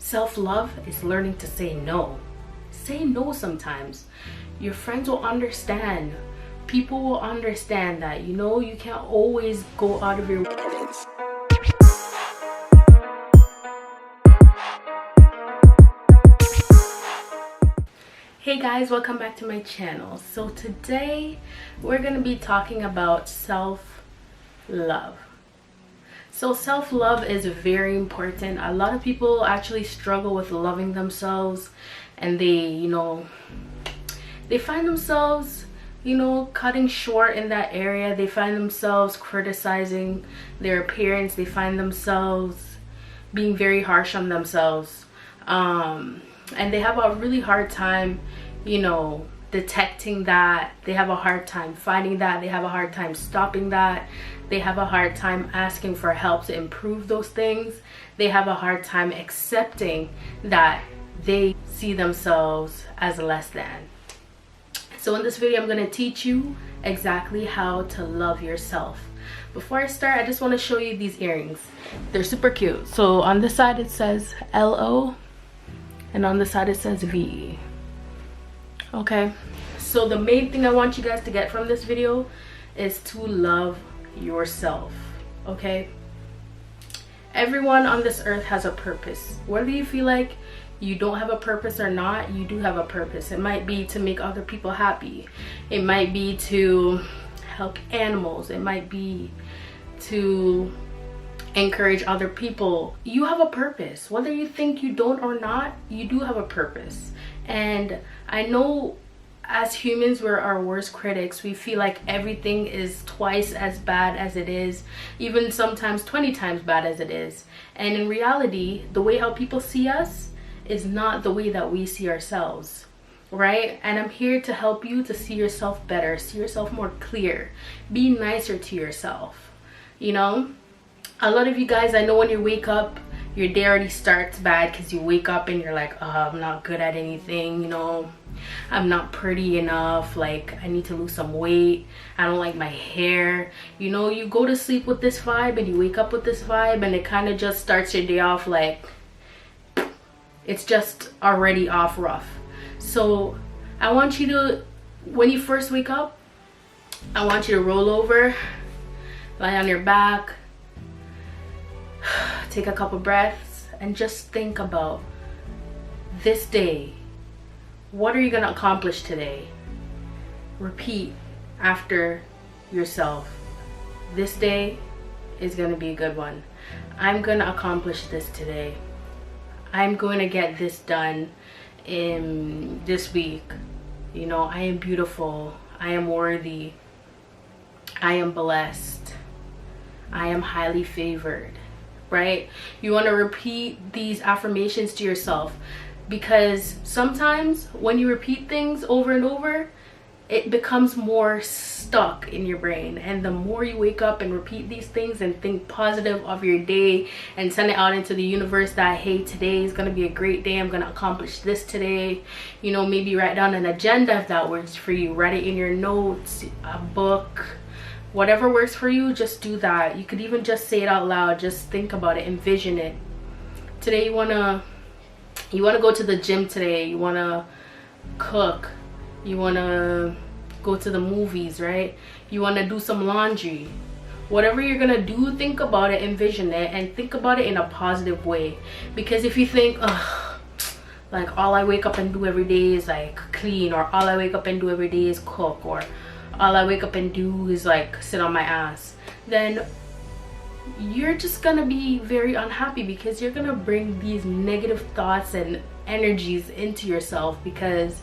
Self-love is learning to say no. Say no sometimes. Your friends will understand. People will understand that, you know, you can't always go out of your way. Hey guys, welcome back to my channel. So today we're going to be talking about self-love. So self-love is very important. A lot of people actually struggle with loving themselves, and they find themselves, cutting short in that area. They find themselves criticizing their appearance. They find themselves being very harsh on themselves. And they have a really hard time, detecting that. They have a hard time finding that. They have a hard time stopping that. They have a hard time asking for help to improve those things. They have a hard time accepting that they see themselves as less than. So in this video, I'm going to teach you exactly how to love yourself. Before I start, I just want to show you these earrings. They're super cute. So on this side it says LO, and on this side it says VE. Okay, so the main thing I want you guys to get from this video is to love yourself. Okay, everyone on this earth has a purpose. Whether you feel like you don't have a purpose or not, you do have a purpose. It might be to make other people happy. It might be to help animals. It might be to encourage other people. You have a purpose. Whether you think you don't or not, you do have a purpose. And I know as humans, we're our worst critics. We feel like everything is twice as bad as it is, even sometimes 20 times bad as it is. And in reality, the way how people see us is not the way that we see ourselves, right? And I'm here to help you to see yourself better, see yourself more clear, be nicer to yourself. A lot of you guys, I know when you wake up, your day already starts bad because you wake up and you're like, oh, I'm not good at anything, I'm not pretty enough, like I need to lose some weight, I don't like my hair. You go to sleep with this vibe and you wake up with this vibe, and it kind of just starts your day off like it's just already off rough. So I want you to, when you first wake up, I want you to roll over, lie on your back, take a couple breaths, and just think about this day. What are you going to accomplish today? Repeat after yourself. This day is going to be a good one. I'm going to accomplish this today. I'm going to get this done in this week. I am beautiful. I am worthy. I am blessed. I am highly favored. Right? You want to repeat these affirmations to yourself, because sometimes when you repeat things over and over, it becomes more stuck in your brain. And the more you wake up and repeat these things and think positive of your day and send it out into the universe that, hey, today is going to be a great day, I'm going to accomplish this today. Maybe write down an agenda if that works for you. Write it in your notes, a book, whatever works for you. Just do that. You could even just say it out loud. Just think about it, envision it. Today you want to go to the gym today, you want to cook, you want to go to the movies, right? You want to do some laundry. Whatever you're going to do, think about it, envision it, and think about it in a positive way. Because if you think, like all I wake up and do every day is like clean, or all I wake up and do every day is cook, or all I wake up and do is like sit on my ass, then you're just gonna be very unhappy, because you're gonna bring these negative thoughts and energies into yourself. Because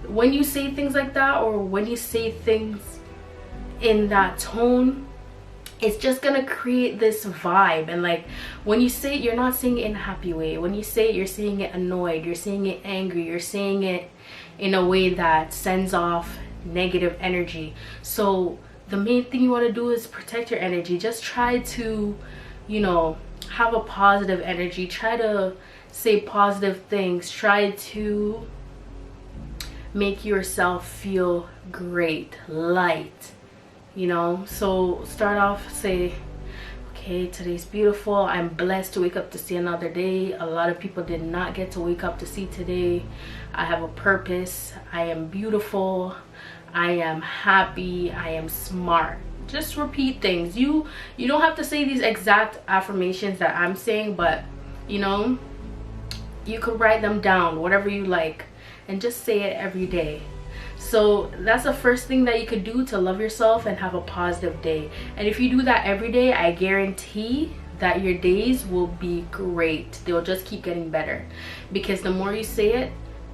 when you say things like that, or when you say things in that tone, it's just gonna create this vibe. And like when you say it, you're not saying it in a happy way. When you say it, you're saying it annoyed, you're saying it angry, you're saying it in a way that sends off negative energy. So the main thing you want to do is protect your energy. Just try to have a positive energy. Try to say positive things. Try to make yourself feel great, light. So start off, say, okay, okay, today's beautiful. I'm blessed to wake up to see another day. A lot of people did not get to wake up to see today. I have a purpose. I am beautiful. I am happy. I am smart. Just repeat things. You don't have to say these exact affirmations that I'm saying, but you know, you could write them down, whatever you like, and just say it every day. So that's the first thing that you could do to love yourself and have a positive day. And if you do that every day, I guarantee that your days will be great. They'll just keep getting better, because the more you say it,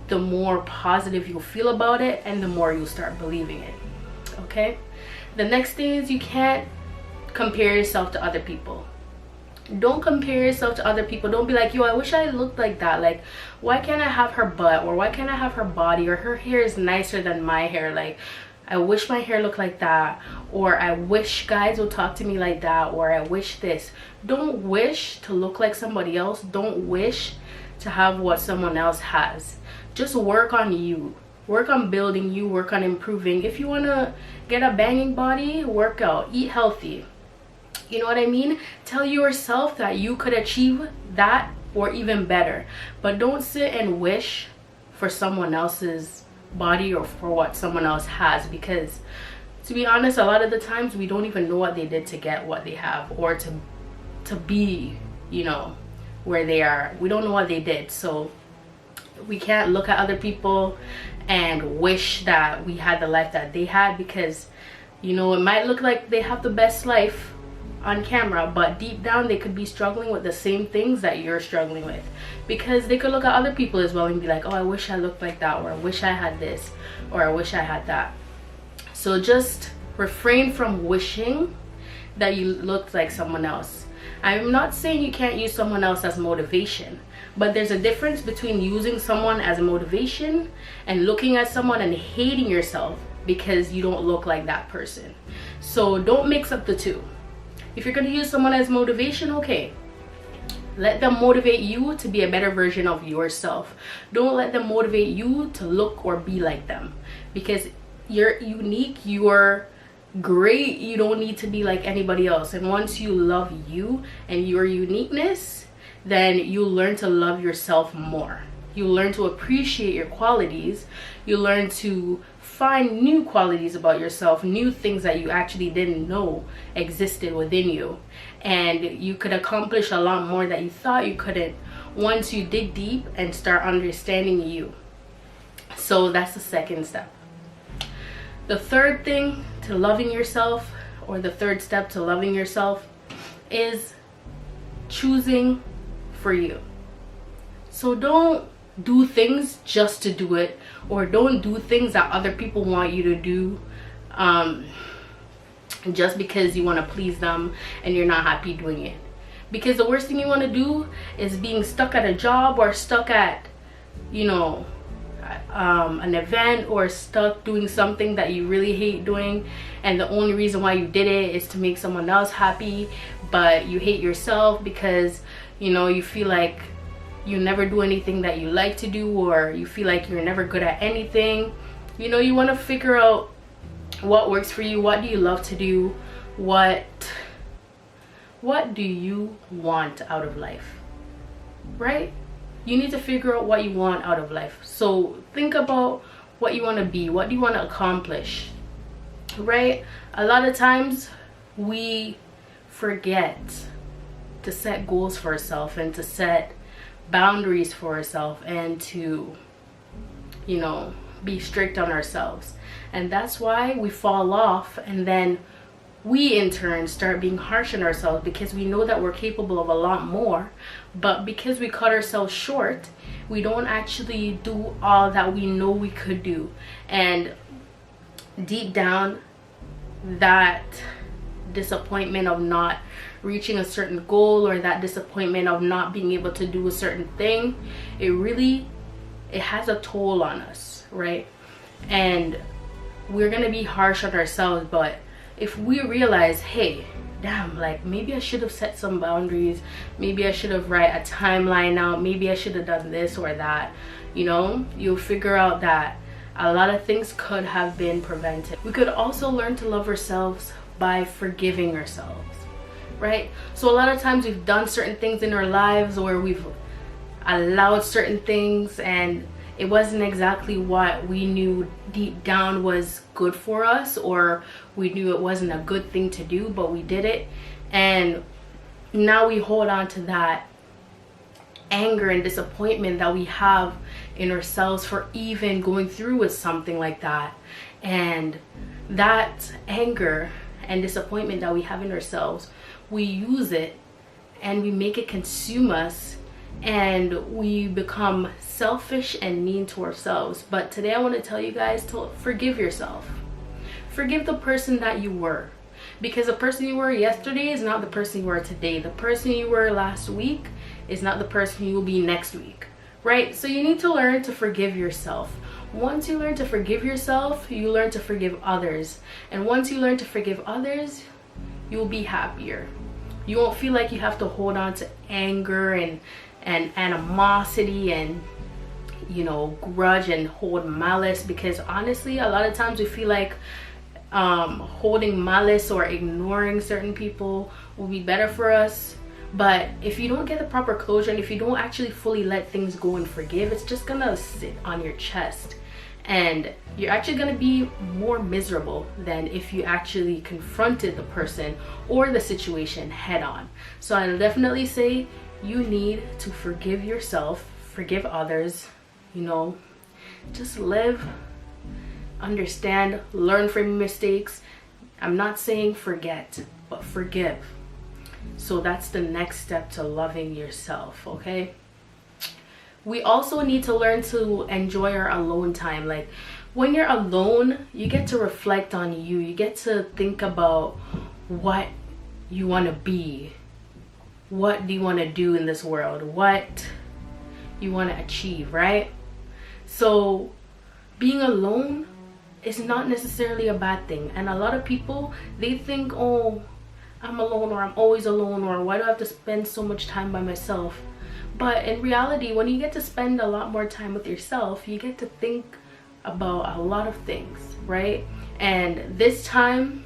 the more positive you'll feel about it, and the more you'll start believing it. Okay, the next thing is you can't compare yourself to other people. Don't compare yourself to other people. Don't be like, yo, I wish I looked like that. Like, why can't I have her butt, or why can't I have her body, or her hair is nicer than my hair? Like, I wish my hair looked like that, or I wish guys would talk to me like that, or I wish this. Don't wish to look like somebody else. Don't wish to have what someone else has. Just work on you. Work on building you. Work on improving. If you want to get a banging body, work out, eat healthy. You know what I mean? Tell yourself that you could achieve that or even better. But don't sit and wish for someone else's body or for what someone else has, because to be honest, a lot of the times we don't even know what they did to get what they have, or to be, you know, where they are. We don't know what they did. So we can't look at other people and wish that we had the life that they had, because you know, it might look like they have the best life on camera, but deep down they could be struggling with the same things that you're struggling with, because they could look at other people as well and be like, oh, I wish I looked like that, or I wish I had this, or I wish I had that. So just refrain from wishing that you looked like someone else. I'm not saying you can't use someone else as motivation, but there's a difference between using someone as a motivation and looking at someone and hating yourself because you don't look like that person. So don't mix up the two. If you're going to use someone as motivation, okay, let them motivate you to be a better version of yourself. Don't let them motivate you to look or be like them, because you're unique, you're great. You don't need to be like anybody else. And once you love you and your uniqueness, then you learn to love yourself more. You learn to appreciate your qualities. You learn to find new qualities about yourself, new things that you actually didn't know existed within you, and you could accomplish a lot more that you thought you couldn't once you dig deep and start understanding you. So that's the second step. The third thing to loving yourself, or the third step to loving yourself, is choosing for you. So don't do things just to do it, or don't do things that other people want you to do just because you want to please them and you're not happy doing it. Because the worst thing you want to do is being stuck at a job, or stuck at, you know, an event, or stuck doing something that you really hate doing, and the only reason why you did it is to make someone else happy, but you hate yourself because, you know, you feel like you never do anything that you like to do, or you feel like you're never good at anything. You know, you want to figure out what works for you. What do you love to do? What do you want out of life, right? You need to figure out what you want out of life. So think about what you want to be. What do you want to accomplish, right? A lot of times we forget to set goals for ourselves, and to set boundaries for ourselves, and to, you know, be strict on ourselves. And that's why we fall off, and then we in turn start being harsh on ourselves, because we know that we're capable of a lot more, but because we cut ourselves short, we don't actually do all that we know we could do. And deep down, that disappointment of not reaching a certain goal, or that disappointment of not being able to do a certain thing, it has a toll on us, right? And we're gonna be harsh on ourselves. But if we realize, hey, damn, like maybe I should have set some boundaries, maybe I should have write a timeline out, maybe I should have done this or that, you know, you'll figure out that a lot of things could have been prevented. We could also learn to love ourselves by forgiving ourselves, right? So a lot of times we've done certain things in our lives, or we've allowed certain things, and it wasn't exactly what we knew deep down was good for us, or we knew it wasn't a good thing to do, but we did it. And now we hold on to that anger and disappointment that we have in ourselves for even going through with something like that. And that anger and disappointment that we have in ourselves, we use it and we make it consume us, and we become selfish and mean to ourselves. But today I want to tell you guys to forgive yourself. Forgive the person that you were, because the person you were yesterday is not the person you are today. The person you were last week is not the person you will be next week, right? So you need to learn to forgive yourself. Once you learn to forgive yourself, you learn to forgive others. And once you learn to forgive others, you will be happier. You won't feel like you have to hold on to anger and animosity and, you know, grudge and hold malice, because honestly a lot of times we feel like holding malice or ignoring certain people will be better for us. But if you don't get the proper closure, and if you don't actually fully let things go and forgive, it's just gonna sit on your chest, and you're actually gonna be more miserable than if you actually confronted the person or the situation head on. So I'll definitely say you need to forgive yourself, forgive others, you know, just live, understand, learn from your mistakes. I'm not saying forget, but forgive. So that's the next step to loving yourself, okay? We also need to learn to enjoy our alone time. Like when you're alone, you get to reflect on you. You get to think about what you want to be. What do you want to do in this world? What you want to achieve, right? So being alone is not necessarily a bad thing. And a lot of people, they think, oh, I'm alone, or I'm always alone, or why do I have to spend so much time by myself? But in reality, when you get to spend a lot more time with yourself, you get to think about a lot of things, right? And this time,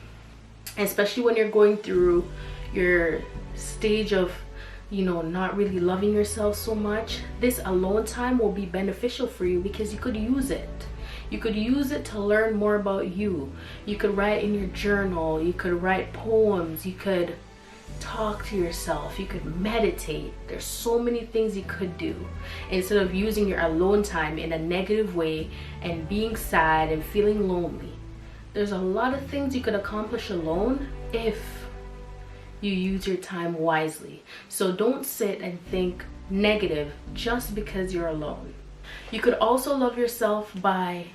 especially when you're going through your stage of, you know, not really loving yourself so much, this alone time will be beneficial for you, because you could use it. You could use it to learn more about you. You could write in your journal. You could write poems. You could talk to yourself. You could meditate. There's so many things you could do, instead of using your alone time in a negative way and being sad and feeling lonely. There's a lot of things you could accomplish alone if you use your time wisely. So don't sit and think negative just because you're alone. You could also love yourself by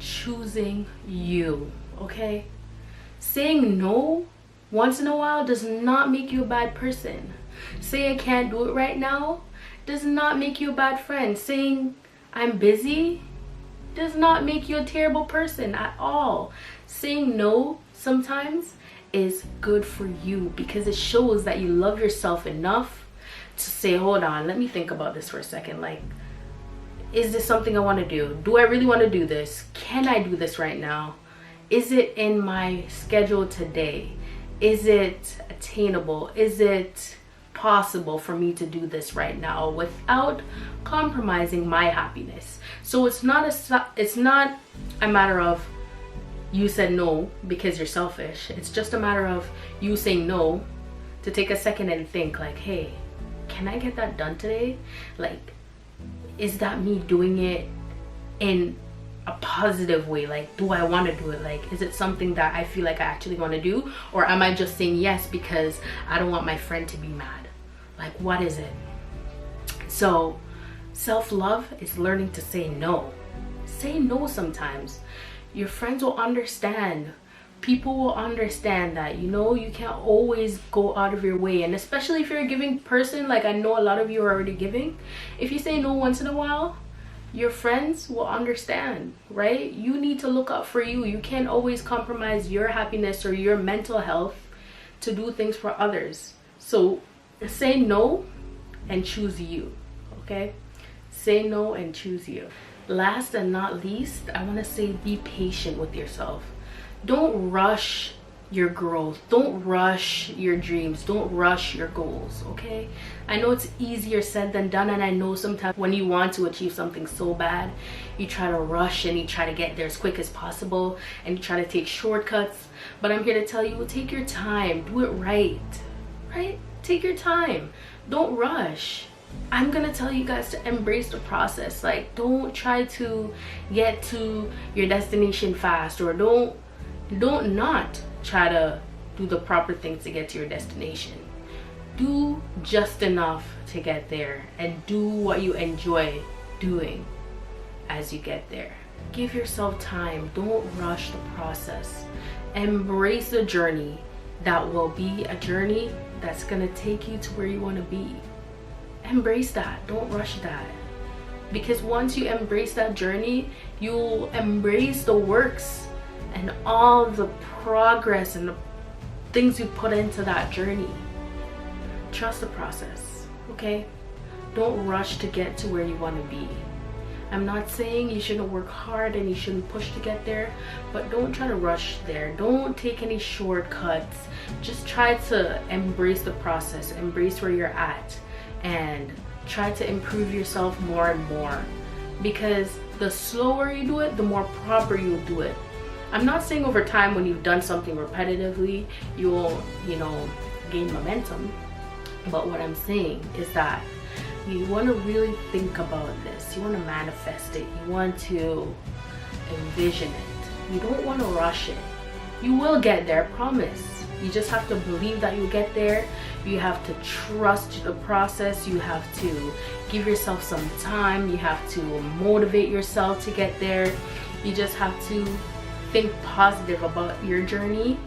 choosing you, okay? Saying no once in a while does not make you a bad person. Saying I can't do it right now does not make you a bad friend. Saying I'm busy does not make you a terrible person at all. Saying no sometimes is good for you, because it shows that you love yourself enough to say, hold on, let me think about this for a second. Like, is this something I want to do? Do I really want to do this? Can I do this right now? Is it in my schedule today? Is it attainable? Is it possible for me to do this right now without compromising my happiness? So it's not a matter of you said no because you're selfish. It's just a matter of you saying no to take a second and think like, hey, can I get that done today? Like, is that me doing it in a positive way? Like, do I want to do it? Like, is it something that I feel like I actually want to do? Or am I just saying yes because I don't want my friend to be mad? Like, what is it? So self-love is learning to say no. Say no sometimes. Your friends will understand. People will understand that, you know, you can't always go out of your way. And especially if you're a giving person, like I know a lot of you are already giving, if you say no once in a while, your friends will understand, right? You need to look out for you. You can't always compromise your happiness or your mental health to do things for others. So say no and choose you, okay? Say no and choose you. Last and not least, I want to say be patient with yourself. Don't rush your growth. Don't rush your dreams. Don't rush your goals, okay? I know it's easier said than done, and I know sometimes when you want to achieve something so bad, you try to rush and you try to get there as quick as possible and you try to take shortcuts. But I'm here to tell you, take your time. Do it right, right? Take your time. Don't rush. I'm gonna tell you guys to embrace the process. Like, don't try to get to your destination fast, or don't not try to do the proper things to get to your destination. Do just enough to get there and do what you enjoy doing as you get there. Give yourself time. Don't rush the process. Embrace the journey. That will be a journey that's gonna take you to where you want to be. Embrace that. Don't rush that, because once you embrace that journey, you'll embrace the works and all the progress and the things you put into that journey. Trust the process, okay? Don't rush to get to where you want to be. I'm not saying you shouldn't work hard and you shouldn't push to get there, but don't try to rush there. Don't take any shortcuts. Just try to embrace the process, embrace where you're at, and try to improve yourself more and more, because the slower you do it, the more proper you'll do it. I'm not saying over time, when you've done something repetitively, you'll, gain momentum. But what I'm saying is that you want to really think about this. You want to manifest it. You want to envision it. You don't want to rush it. You will get there, promise. You just have to believe that you'll get there. You have to trust the process. You have to give yourself some time. You have to motivate yourself to get there. You just have to think positive about your journey.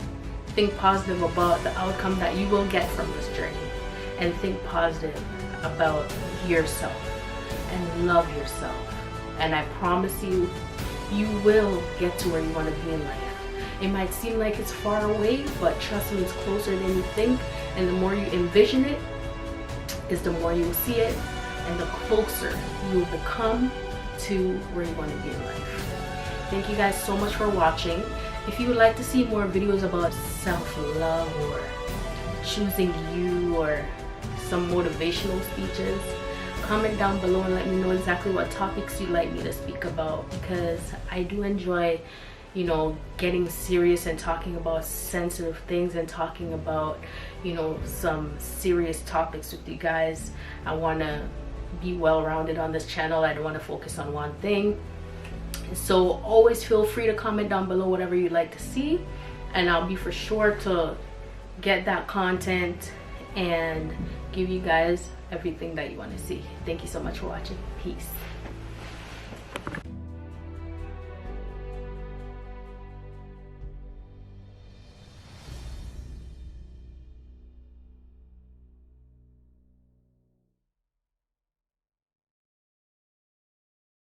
Think positive about the outcome that you will get from this journey. And think positive about yourself and love yourself. And I promise you, you will get to where you want to be in life. It might seem like it's far away, but trust me, it's closer than you think. And the more you envision it, is the more you will see it, and the closer you will become to where you want to be in life. Thank you guys so much for watching. If you would like to see more videos about self-love or choosing you or some motivational speeches, comment down below and let me know exactly what topics you'd like me to speak about, because I do enjoy getting serious and talking about sensitive things and talking about some serious topics with you guys. I want to be well-rounded on this channel. I don't want to focus on one thing. So always feel free to comment down below whatever you'd like to see, and I'll be for sure to get that content and give you guys everything that you want to see. Thank you so much for watching. Peace.